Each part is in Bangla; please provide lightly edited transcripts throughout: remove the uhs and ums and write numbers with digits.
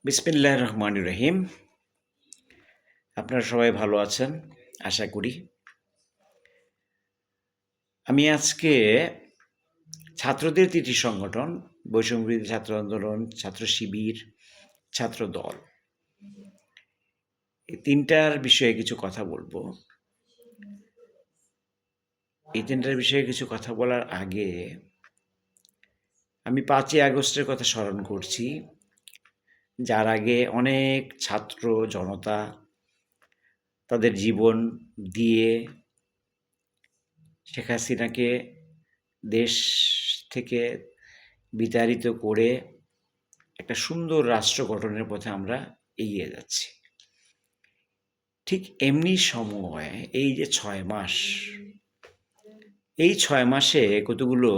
বিসমিল্লাহির রহমানির রহিম। আপনারা সবাই ভালো আছেন আশা করি। আমি আজকে ছাত্রদের ৩টি সংগঠন বৈষম্যবিরোধী ছাত্র আন্দোলন, ছাত্র শিবির, ছাত্র দল, এই ৩টার বিষয়ে কিছু কথা বলবো। এই ৩টার বিষয়ে কিছু কথা বলার আগে আমি ৫ই আগস্টের কথা স্মরণ করছি, যার আগে অনেক ছাত্র জনতা তাদের জীবন দিয়ে শেখ হাসিনাকে দেশ থেকে বিতাড়িত করে একটা সুন্দর রাষ্ট্র গঠনের পথে আমরা এগিয়ে যাচ্ছি। ঠিক এমনি সময় এই যে ৬ মাস, এই ৬ মাসে কতগুলো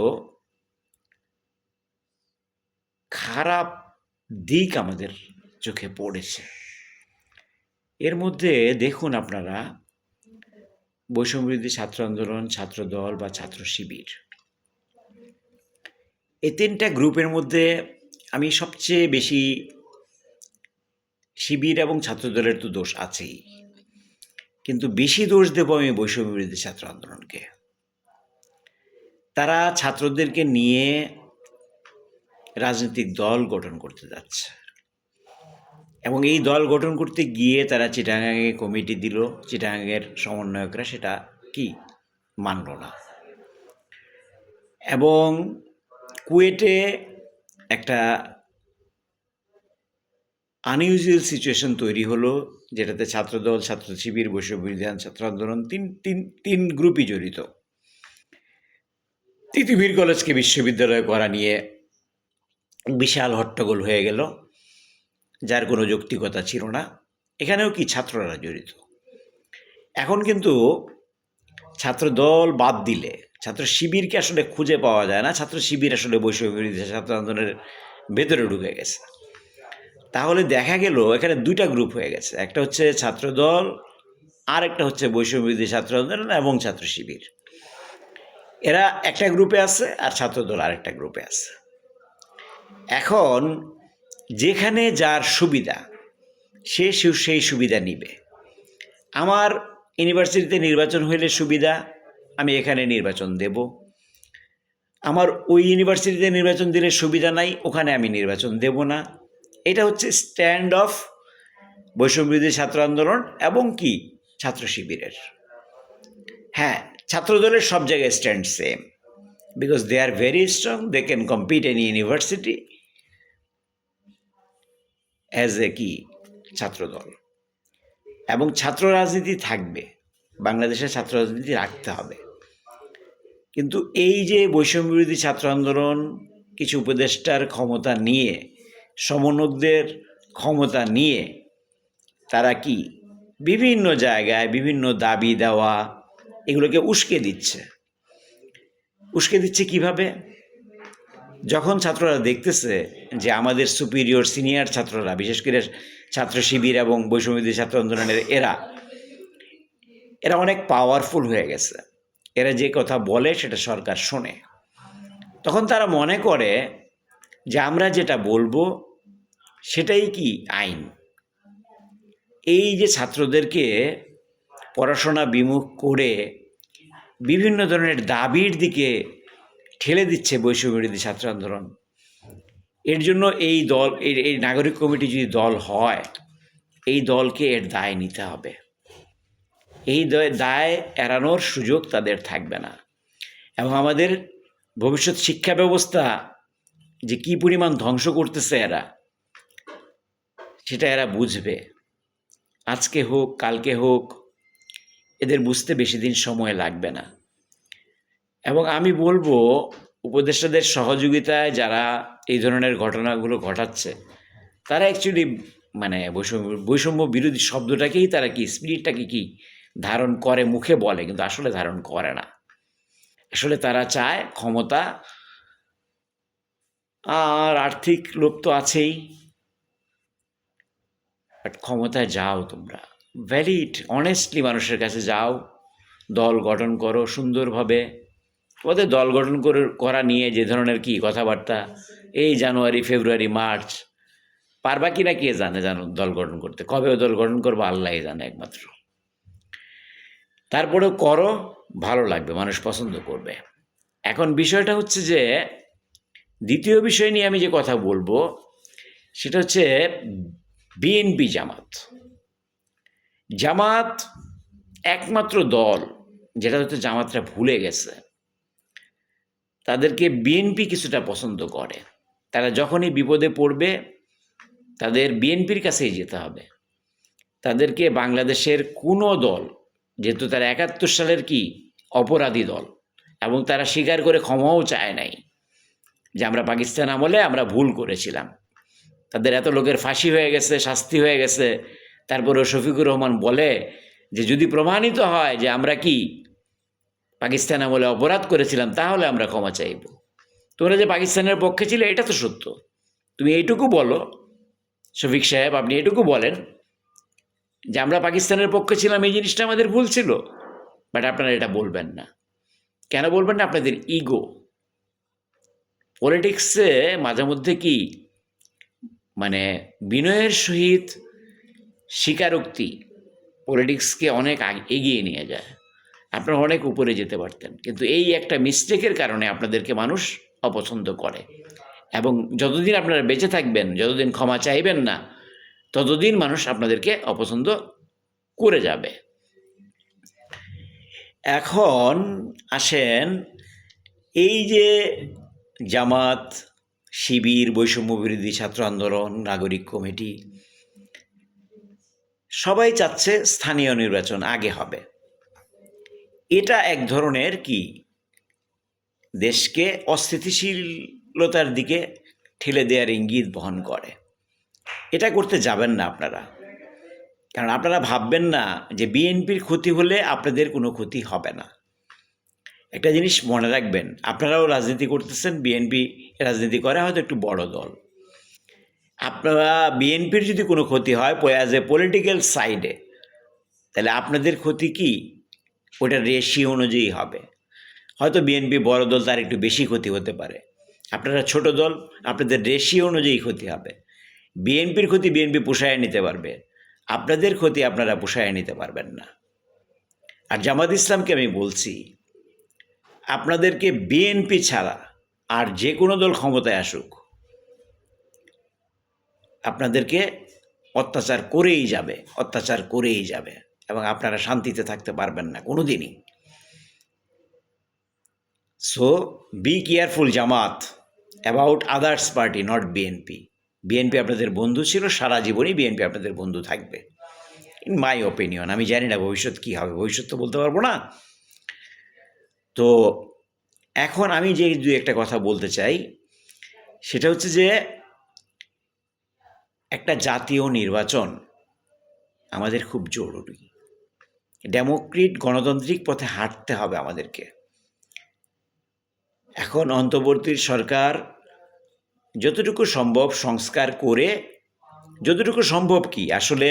খারাপ দিক আমাদের চোখে পড়েছে। এর মধ্যে দেখুন আপনারা, বৈষম্যবিরোধী ছাত্র আন্দোলন, ছাত্র দল বা ছাত্র শিবির, এই ৩টা গ্রুপের মধ্যে আমি সবচেয়ে বেশি শিবির এবং ছাত্রদলের তো দোষ আছেই, কিন্তু বেশি দোষ দেব আমি বৈষম্যবিরোধী ছাত্র আন্দোলনকে। তারা ছাত্রদেরকে নিয়ে রাজনৈতিক দল গঠন করতে যাচ্ছে এবং এই দল গঠন করতে গিয়ে তারা চিটাগাঙে কমিটি দিল, চিটাগাঙের সমন্বয়করা সেটা কি মানল না, এবং কুয়েটে একটা আনইউজুয়াল সিচুয়েশন তৈরি হলো, যেটাতে ছাত্রদল, ছাত্র শিবির, বৈষম্যবিরোধী ছাত্র আন্দোলন তিন গ্রুপই জড়িত। তিতুমির কলেজকে বিশ্ববিদ্যালয় করা নিয়ে বিশাল হট্টগোল হয়ে গেল, যার কোনো যৌক্তিকতা ছিল না। এখানেও কি ছাত্ররা জড়িত। এখন কিন্তু ছাত্র দল বাদ দিলে ছাত্র শিবিরকে আসলে খুঁজে পাওয়া যায় না। ছাত্র শিবির আসলে বৈষম্যবিরোধী ছাত্র আন্দোলনের ভেতরে ঢুকে গেছে। তাহলে দেখা গেল এখানে 2টা গ্রুপ হয়ে গেছে, একটা হচ্ছে ছাত্র দল, আর একটা হচ্ছে বৈষম্যবিরোধী ছাত্র আন্দোলন এবং ছাত্র শিবির। এরা একটা গ্রুপে আছে আর ছাত্রদল আরেকটা গ্রুপে আছে। এখন যেখানে যার সুবিধা সে সেই সুবিধা নিবে। আমার ইউনিভার্সিটিতে নির্বাচন হইলে সুবিধা, আমি এখানে নির্বাচন দেব। আমার ওই ইউনিভার্সিটিতে নির্বাচন দিলে সুবিধা নাই, ওখানে আমি নির্বাচন দেব না। এটা হচ্ছে স্ট্যান্ড অফ বৈষম্যবিরোধী ছাত্র আন্দোলন এবং কি ছাত্র শিবিরের। হ্যাঁ, ছাত্রদলের সব জায়গায় stand same, because they are very strong, they can compete any university as a কি ছাত্রদল। এবং ছাত্র রাজনীতি থাকবে, বাংলাদেশের ছাত্র রাজনীতি রাখতে হবে। কিন্তু এই যে বৈষম্যবিরোধী ছাত্র আন্দোলন কিছু উপদেষ্টার ক্ষমতা নিয়ে, সমন্বয়কদের ক্ষমতা নিয়ে তারা কি বিভিন্ন জায়গায় বিভিন্ন দাবি দেওয়া এগুলোকে উস্কে দিচ্ছে। উস্কে দিচ্ছে কিভাবে? যখন ছাত্ররা দেখতেছে যে আমাদের সুপিরিয়র সিনিয়র ছাত্ররা, বিশেষ করে ছাত্র শিবির এবং বৈষম্যবিরোধী ছাত্র আন্দোলনের এরা অনেক পাওয়ারফুল হয়ে গেছে, এরা যে কথা বলে সেটা সরকার শোনে, তখন তারা মনে করে যে আমরা যেটা বলবো সেটাই কি আইন। এই যে ছাত্রদেরকে পড়াশোনা বিমুখ করে বিভিন্ন ধরনের দাবির দিকে ঠেলে দিচ্ছে বৈষম্যবিরোধী ছাত্র আন্দোলন, এর জন্য এই দল, এই নাগরিক কমিটি যদি দল হয়, এই দলকে এর দায় নিতে হবে। এই দায় এড়ানোর সুযোগ তাদের থাকবে না। এবং আমাদের ভবিষ্যৎ শিক্ষা ব্যবস্থা যে কী পরিমাণ ধ্বংস করতেছে এরা, সেটা এরা বুঝবে। আজকে হোক কালকে হোক, এদের বুঝতে বেশি দিন সময় লাগবে না। এবং আমি বলবো, উপদেষ্টাদের সহযোগিতায় যারা এই ধরনের ঘটনাগুলো ঘটাচ্ছে, তারা অ্যাকচুয়ালি মানে বৈষম্য বিরোধী শব্দটাকেই তারা কি, স্পিরিটটাকে কি ধারণ করে, মুখে বলে, কিন্তু আসলে ধারণ করে না। আসলে তারা চায় ক্ষমতা, আর আর্থিক লোভ তো আছেই। বাট ক্ষমতায় যাও, তোমরা ভ্যালিড অনেস্টলি মানুষের কাছে যাও, দল গঠন করো সুন্দরভাবে। ওদের দল গঠন করা নিয়ে যে ধরনের কি কথাবার্তা, এই জানুয়ারি ফেব্রুয়ারি মার্চ পারবা কি না কে জানে, জানো দল গঠন করতে, কবে দল গঠন করবো আল্লাহই জানে একমাত্র। তারপরেও করো, ভালো লাগবে, মানুষ পছন্দ করবে। এখন বিষয়টা হচ্ছে যে দ্বিতীয় বিষয় নিয়ে আমি যে কথা বলবো সেটা হচ্ছে বিএনপি জামাত। জামাত একমাত্র দল যেটা হচ্ছে জামাতরা ভুলে গেছে, তাদেরকে বিএনপি কিছুটা পছন্দ করে। তারা যখনই বিপদে পড়বে তাদের বিএনপির কাছেই যেতে হবে। তাদেরকে বাংলাদেশের কোনো দল, যেহেতু তারা ৭১ সালের কি অপরাধী দল, এবং তারা স্বীকার করে ক্ষমাও চায় নাই যে আমরা পাকিস্তান আমলে আমরা ভুল করেছিলাম। তাদের এত লোকের ফাঁসি হয়ে গেছে, শাস্তি হয়ে গেছে, তারপরেও শফিকুর রহমান বলে যে যদি প্রমাণিত হয় যে আমরা কি পাকিস্তান আমলে অপরাধ করেছিলাম তাহলে আমরা ক্ষমা চাইব। তোমরা যে পাকিস্তানের পক্ষে ছিলে এটা তো সত্য, তুমি এইটুকু বলো শফিক সাহেব, আপনি এটুকু বলেন যে আমরা পাকিস্তানের পক্ষে ছিলাম, এই জিনিসটা আমাদের ভুল ছিল। বাট আপনারা এটা বলবেন না। কেন বলবেন না? আপনাদের ইগো। পলিটিক্সে মাঝে মধ্যে কি মানে বিনয়ের সহিত স্বীকারোক্তি পলিটিক্সকে অনেক এগিয়ে নিয়ে যায়। আপনারা অনেক উপরে যেতে পারতেন, কিন্তু এই একটা মিস্টেকের কারণে আপনাদেরকে মানুষ অপছন্দ করে। এবং যতদিন আপনারা বেঁচে থাকবেন, যতদিন ক্ষমা চাইবেন না, ততদিন মানুষ আপনাদেরকে অপছন্দ করে যাবে। এখন আসেন, এই যে জামাত, শিবির, বৈষম্য বিরোধী ছাত্র আন্দোলন, নাগরিক কমিটি সবাই চাচ্ছে স্থানীয় নির্বাচন আগে হবে। এটা এক ধরনের কি দেশকে অস্থিতিশীলতার দিকে ঠেলে দেওয়ার ইঙ্গিত বহন করে। এটা করতে যাবেন না আপনারা, কারণ আপনারা ভাববেন না যে বিএনপির ক্ষতি হলে আপনাদের কোনো ক্ষতি হবে না। একটা জিনিস মনে রাখবেন, আপনারাও রাজনীতি করতেছেন, বিএনপি রাজনীতি করে হয়তো একটু বড় দল। আপনারা বিএনপির যদি কোনো ক্ষতি হয় অ্যাজ এ পলিটিক্যাল সাইডে, তাহলে আপনাদের ক্ষতি কি ওটা রেশিও অনুযায়ী হবে। হয়তো বিএনপি বড় দল, তার একটু বেশি ক্ষতি হতে পারে। আপনারা ছোট দল, আপনাদের রেশিও অনুযায়ী ক্ষতি হবে। বিএনপির ক্ষতি বিএনপি পোষায় নিতে পারবে, আপনাদের ক্ষতি আপনারা পোষায় নিতে পারবেন না। আর জামাত ইসলামকে আমি বলছি, আপনাদেরকে বিএনপি ছাড়া আর যে কোনো দল ক্ষমতায় আসুক আপনাদেরকে অত্যাচার করেই যাবে, অত্যাচার করেই যাবে, এবং আপনারা শান্তিতে থাকতে পারবেন না কোনো দিনই। So be careful Jamaat about others party, not BNP. BNP আপনাদের বন্ধু ছিল, সারা জীবনই বিএনপি আপনাদের বন্ধু থাকবে, ইন মাই ওপিনিয়ন। আমি জানি না ভবিষ্যৎ কী হবে, ভবিষ্যৎ তো বলতে পারবো না। তো এখন আমি যে দু একটা কথা বলতে চাই সেটা হচ্ছে যে একটা জাতীয় নির্বাচন আমাদের খুব জরুরি। ডেমোক্রেট গণতান্ত্রিক পথে হাঁটতে হবে আমাদেরকে। এখন অন্তর্বর্তী সরকার যতটুকু সম্ভব সংস্কার করে, যতটুকু সম্ভব কি আসলে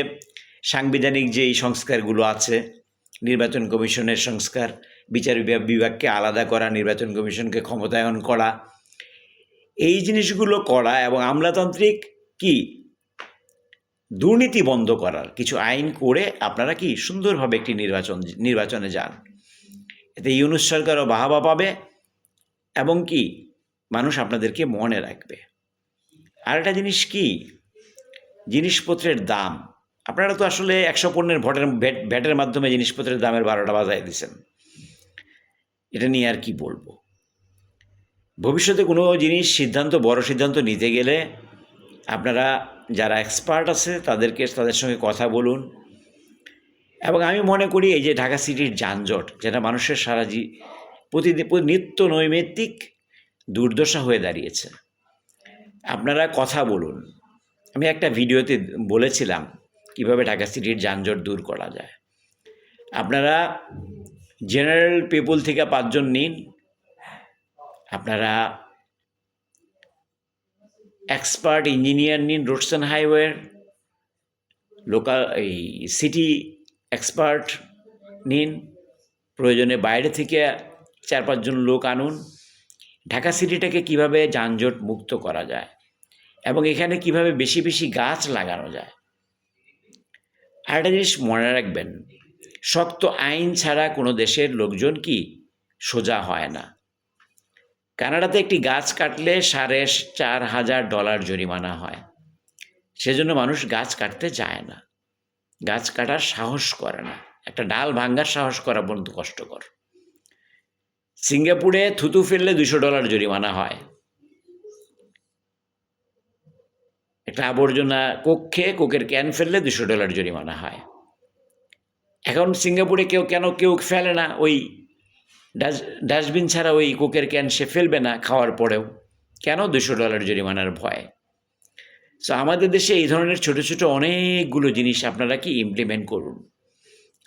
সাংবিধানিক যে এই সংস্কারগুলো আছে, নির্বাচন কমিশনের সংস্কার, বিচার বিভাগকে আলাদা করা, নির্বাচন কমিশনকে ক্ষমতায়ন করা, এই জিনিসগুলো করা, এবং আমলাতান্ত্রিক কি দুর্নীতি বন্ধ করার কিছু আইন করে আপনারা কি সুন্দরভাবে একটি নির্বাচনে যান। এতে ইউনূস সরকারও বাহবা পাবে এবং কি মানুষ আপনাদেরকে মনে রাখবে। আর একটা জিনিস কি, জিনিসপত্রের দাম, আপনারা তো আসলে ১০০ পণ্যের ভ্যাটের মাধ্যমে জিনিসপত্রের দামের ১২টা বাজায় দিচ্ছেন। এটা নিয়ে আর কি বলবো। ভবিষ্যতে কোনো জিনিস বড় সিদ্ধান্ত নিতে গেলে আপনারা যারা এক্সপার্ট আছে তাদের সঙ্গে কথা বলুন। এবং আমি মনে করি এই যে ঢাকা সিটির যানজট, যেটা মানুষের প্রতিদিন নিত্য নৈমিত্তিক দুর্দশা হয়ে দাঁড়িয়েছে, আপনারা কথা বলুন। আমি একটা ভিডিওতে বলেছিলাম কিভাবে ঢাকা সিটির যানজট দূর করা যায়। আপনারা জেনারেল পিপল থেকে ৫ জন নিন, আপনারা এক্সপার্ট ইঞ্জিনিয়ার নিন রোডস অ্যান্ড হাইওয়ের, লোকাল এই সিটি এক্সপার্ট নিন, প্রয়োজনে বাইরে থেকে ৪-৫ জন লোক আনুন। ঢাকা সিটিটাকে কিভাবে যানজট মুক্ত করা যায় এবং এখানে কিভাবে বেশি বেশি গাছ লাগানো যায়। আরেকটা জিনিস মনে রাখবেন, শক্ত আইন ছাড়া কোনো দেশের লোকজন কি সোজা হয় না। কানাডাতে একটি গাছ কাটলে $4,500 জরিমানা হয়। সেজন্য মানুষ গাছ কাটতে যায় না, গাছ কাটার সাহস করে না। একটা ডাল ভাঙ্গার সাহস করা পর্যন্ত কষ্টকর। সিঙ্গাপুরে থুতু ফেললে $200 জরিমানা হয়। একটা আবর্জনা কক্ষে কোকের ক্যান ফেললে $200 জরিমানা হয়। এখন সিঙ্গাপুরে কেউ ফেলে না ওই ডাস্টবিন ছাড়া ওই কোকের ক্যান সে ফেলবে না খাওয়ার পরেও। কেন? $200 জরিমানার ভয়। সো আমাদের দেশে এই ধরনের ছোট ছোট অনেকগুলো জিনিস আপনারা কি ইমপ্লিমেন্ট করুন,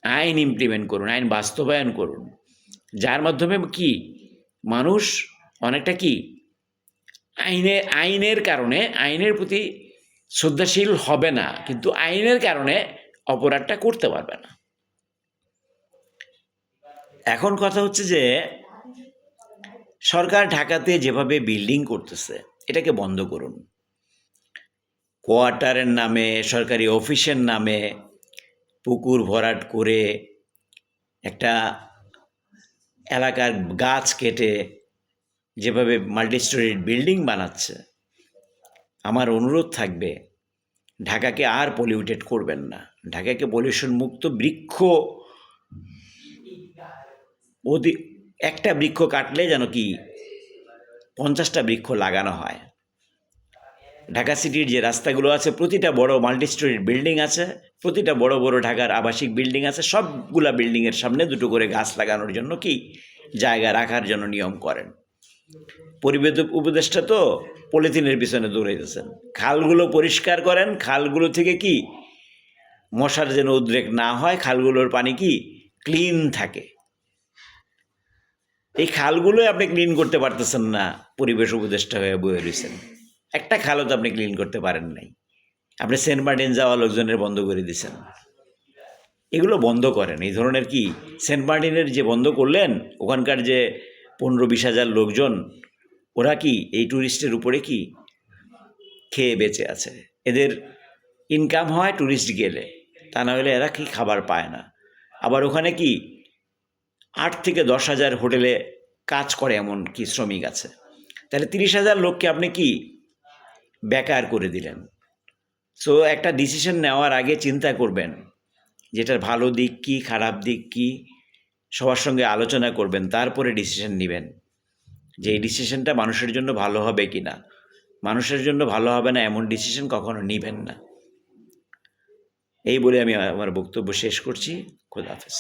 আইন ইমপ্লিমেন্ট করুন, আইন বাস্তবায়ন করুন, যার মাধ্যমে কি মানুষ অনেকটা কি আইনের কারণে আইনের প্রতি শ্রদ্ধাশীল হবে না, কিন্তু আইনের কারণে অপরাধটা করতে পারবে না। এখন কথা হচ্ছে যে সরকার ঢাকাতে যেভাবে বিল্ডিং করতেছে এটাকে বন্ধ করুন। কোয়ার্টারের নামে, সরকারি অফিসের নামে পুকুর ভরাট করে একটা এলাকার গাছ কেটে যেভাবে মাল্টিস্টোরি বিল্ডিং বানাচ্ছে, আমার অনুরোধ থাকবে ঢাকাকে আর পলিউটেড করবেন না। ঢাকাকে পলিউশন মুক্ত একটা বৃক্ষ কাটলে যেন কি 50টা বৃক্ষ লাগানো হয়। ঢাকা সিটির যে রাস্তাগুলো আছে, প্রতিটা বড় মাল্টিস্টোরি বিল্ডিং আছে, প্রতিটা বড় বড় ঢাকার আবাসিক বিল্ডিং আছে, সবগুলা বিল্ডিংয়ের সামনে 2টো করে গাছ লাগানোর জন্য কি জায়গা রাখার জন্য নিয়ম করেন। পরিবেশ উপদেষ্টা তো পলিথিনের পিছনে দৌড়াইতেছেন। খালগুলো পরিষ্কার করেন, খালগুলো থেকে কি মশার যেন উদ্রেক না হয়, খালগুলোর পানি কি ক্লিন থাকে। এই খালগুলোই আপনি ক্লিন করতে পারতেছেন না, পরিবেশ উপদেষ্টা হয়ে বয়ে রয়েছেন। একটা খালও তো আপনি ক্লিন করতে পারেন নাই। আপনি সেন্ট মার্টিন যাওয়া লোকজনের বন্ধ করে দিয়েছেন। এগুলো বন্ধ করেন। এই ধরনের কি সেন্ট মার্টিনের যে বন্ধ করলেন, ওখানকার যে 15-20 হাজার লোকজন, ওরা কি এই ট্যুরিস্টের উপরে কি খেয়ে বেঁচে আছে। এদের ইনকাম হয় ট্যুরিস্ট গেলে, তা না হলে এরা কি খাবার পায় না। আবার ওখানে কি 8 থেকে 10 হাজার হোটেলে কাজ করে এমন কি শ্রমিক আছে। তাহলে 30 হাজার লোককে আপনি কি বেকার করে দিলেন। সো একটা ডিসিশন নেওয়ার আগে চিন্তা করবেন যেটার ভালো দিক কি, খারাপ দিক কি, সবার সঙ্গে আলোচনা করবেন, তারপরে ডিসিশন নেবেন যে এই ডিসিশনটা মানুষের জন্য ভালো হবে কি না। মানুষের জন্য ভালো হবে না এমন ডিসিশন কখনো নেবেন না। এই বলে আমি আমার বক্তব্য শেষ করছি। খোদা হাফেজ।